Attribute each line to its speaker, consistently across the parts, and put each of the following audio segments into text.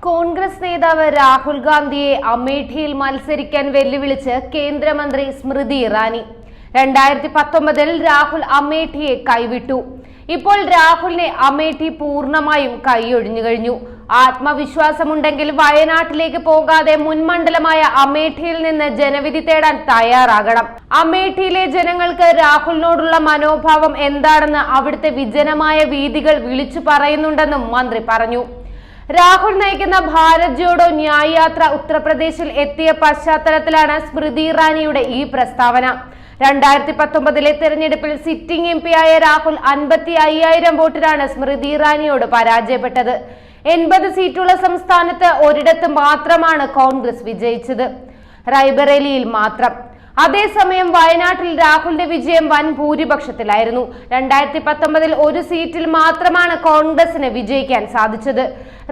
Speaker 1: കോൺഗ്രസ് നേതാവ് രാഹുൽ ഗാന്ധിയെ അമേഠിയിൽ മത്സരിക്കാൻ വെല്ലുവിളിച്ച് കേന്ദ്രമന്ത്രി സ്മൃതി ഇറാനി. 2019-ൽ രാഹുൽ അമേഠിയെ കൈവിട്ടു. ഇപ്പോൾ രാഹുലിനെ അമേഠി പൂർണ്ണമായും കൈയൊഴിഞ്ഞു കഴിഞ്ഞു. ആത്മവിശ്വാസമുണ്ടെങ്കിൽ വയനാട്ടിലേക്ക് പോകാതെ മുൻമണ്ഡലമായ അമേഠിയിൽ നിന്ന് ജനവിധി തേടാൻ തയ്യാറാകണം. അമേഠിയിലെ ജനങ്ങൾക്ക് രാഹുലിനോടുള്ള മനോഭാവം എന്താണെന്ന് അവിടുത്തെ വിജനമായ വീഥികൾ വിളിച്ചു പറയുന്നുണ്ടെന്നും മന്ത്രി പറഞ്ഞു. രാഹുൽ നയിക്കുന്ന ഭാരത് ജോഡോ ന്യായ് യാത്ര ഉത്തർപ്രദേശിൽ എത്തിയ പശ്ചാത്തലത്തിലാണ് സ്മൃതി ഇറാനിയുടെ ഈ പ്രസ്താവന. 2019-ലെ തെരഞ്ഞെടുപ്പിൽ സിറ്റിംഗ് എംപിയായ രാഹുൽ 55,000 വോട്ടിനാണ് സ്മൃതി ഇറാനിയോട് പരാജയപ്പെട്ടത്. 80 സീറ്റുള്ള സംസ്ഥാനത്ത് ഒരിടത്ത് മാത്രമാണ് കോൺഗ്രസ് വിജയിച്ചത്, റായ്ബറേലിയിൽ മാത്രം. അതേസമയം വയനാട്ടിൽ രാഹുലിന്റെ വിജയം വൻ ഭൂരിപക്ഷത്തിലായിരുന്നു. 2019-ൽ ഒരു സീറ്റിൽ മാത്രമാണ് കോൺഗ്രസിന് വിജയിക്കാൻ സാധിച്ചത്.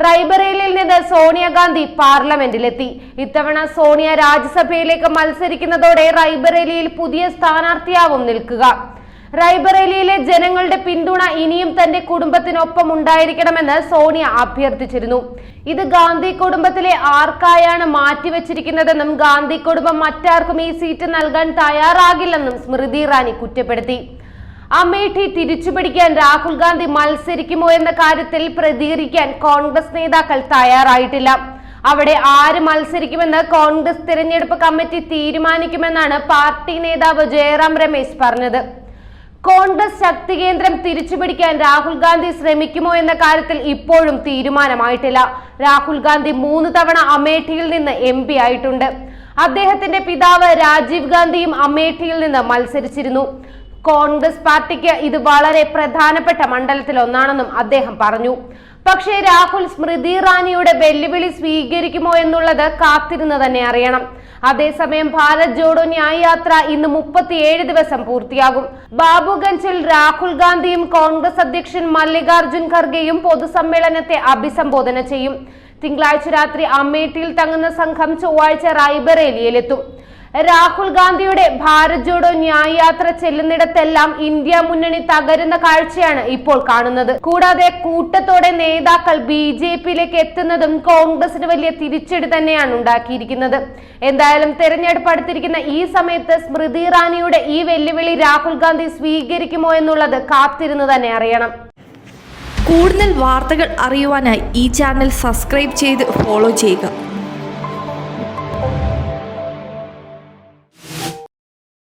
Speaker 1: റായ്ബറേലിയിൽ നിന്ന് സോണിയാഗാന്ധി പാർലമെന്റിലെത്തി. ഇത്തവണ സോണിയ രാജ്യസഭയിലേക്ക് മത്സരിക്കുന്നതോടെ റായ്ബറേലിയിൽ പുതിയ സ്ഥാനാർത്ഥിയാവും നിൽക്കുക. റായ്ബറേലിയിലെ ജനങ്ങളുടെ പിന്തുണ ഇനിയും തന്റെ കുടുംബത്തിനൊപ്പം ഉണ്ടായിരിക്കണമെന്ന് സോണിയ അഭ്യർത്ഥിച്ചിരുന്നു. ഇത് ഗാന്ധി കുടുംബത്തിലെ ആർക്കായാണ് മാറ്റിവെച്ചിരിക്കുന്നതെന്നും ഗാന്ധി കുടുംബം മറ്റാർക്കും ഈ സീറ്റ് നൽകാൻ തയ്യാറാകില്ലെന്നും സ്മൃതി ഇറാനി കുറ്റപ്പെടുത്തി. അമേഠി തിരിച്ചുപിടിക്കാൻ രാഹുൽ ഗാന്ധി മത്സരിക്കുമോ എന്ന കാര്യത്തിൽ പ്രതികരിക്കാൻ കോൺഗ്രസ് നേതാക്കൾ തയ്യാറായിട്ടില്ല. അവിടെ ആര് മത്സരിക്കുമെന്ന് കോൺഗ്രസ് തിരഞ്ഞെടുപ്പ് കമ്മിറ്റി തീരുമാനിക്കുമെന്നാണ് പാർട്ടി നേതാവ് ജയറാം രമേശ് പറഞ്ഞത്. കോൺഗ്രസ് ശക്തി കേന്ദ്രം തിരിച്ചുപിടിക്കാൻ രാഹുൽ ഗാന്ധി ശ്രമിക്കുമോ എന്ന കാര്യത്തിൽ ഇപ്പോഴും തീരുമാനമായിട്ടില്ല. രാഹുൽ ഗാന്ധി 3 തവണ അമേഠിയിൽ നിന്ന് MP ആയിട്ടുണ്ട്. അദ്ദേഹത്തിന്റെ പിതാവ് രാജീവ് ഗാന്ധിയും അമേഠിയിൽ നിന്ന് മത്സരിച്ചിരുന്നു. കോൺഗ്രസ് പാർട്ടിക്ക് ഇത് വളരെ പ്രധാനപ്പെട്ട മണ്ഡലത്തിൽ ഒന്നാണെന്നും അദ്ദേഹം പറഞ്ഞു. പക്ഷേ രാഹുൽ സ്മൃതി ഇറാനിയുടെ വെല്ലുവിളി സ്വീകരിക്കുമോ എന്നുള്ളത് കാത്തിരുന്ന് തന്നെ അറിയണം. അതേസമയം ഭാരത് ജോഡോ ന്യായ് യാത്ര ഇന്ന് 37 ദിവസം പൂർത്തിയാകും. ബാബുഗഞ്ചിൽ രാഹുൽ ഗാന്ധിയും കോൺഗ്രസ് അധ്യക്ഷൻ മല്ലികാർജുൻ ഖർഗെയും പൊതുസമ്മേളനത്തെ അഭിസംബോധന ചെയ്യും. തിങ്കളാഴ്ച രാത്രി അമേഠിയിൽ തങ്ങുന്ന സംഘം ചൊവ്വാഴ്ച റായ്ബറേലിയിലെത്തും. രാഹുൽ ഗാന്ധിയുടെ ഭാരത് ജോഡോ ന്യായ് യാത്ര ചെല്ലുന്നിടത്തെല്ലാം ഇന്ത്യ മുന്നണി തകരുന്ന കാഴ്ചയാണ് ഇപ്പോൾ കാണുന്നത്. കൂടാതെ കൂട്ടത്തോടെ നേതാക്കൾ BJPയിലേക്ക് എത്തുന്നതും കോൺഗ്രസിന് വലിയ തിരിച്ചടി തന്നെയാണ് ഉണ്ടാക്കിയിരിക്കുന്നത്. എന്തായാലും തെരഞ്ഞെടുപ്പ് അടുത്തിരിക്കുന്ന ഈ സമയത്ത് സ്മൃതി ഇറാനിയുടെ ഈ വെല്ലുവിളി രാഹുൽ ഗാന്ധി സ്വീകരിക്കുമോ എന്നുള്ളത് കാത്തിരുന്ന് തന്നെ അറിയണം.
Speaker 2: കൂടുതൽ വാർത്തകൾ അറിയുവാനായി ഈ ചാനൽ സബ്സ്ക്രൈബ് ചെയ്ത് ഫോളോ ചെയ്യുക.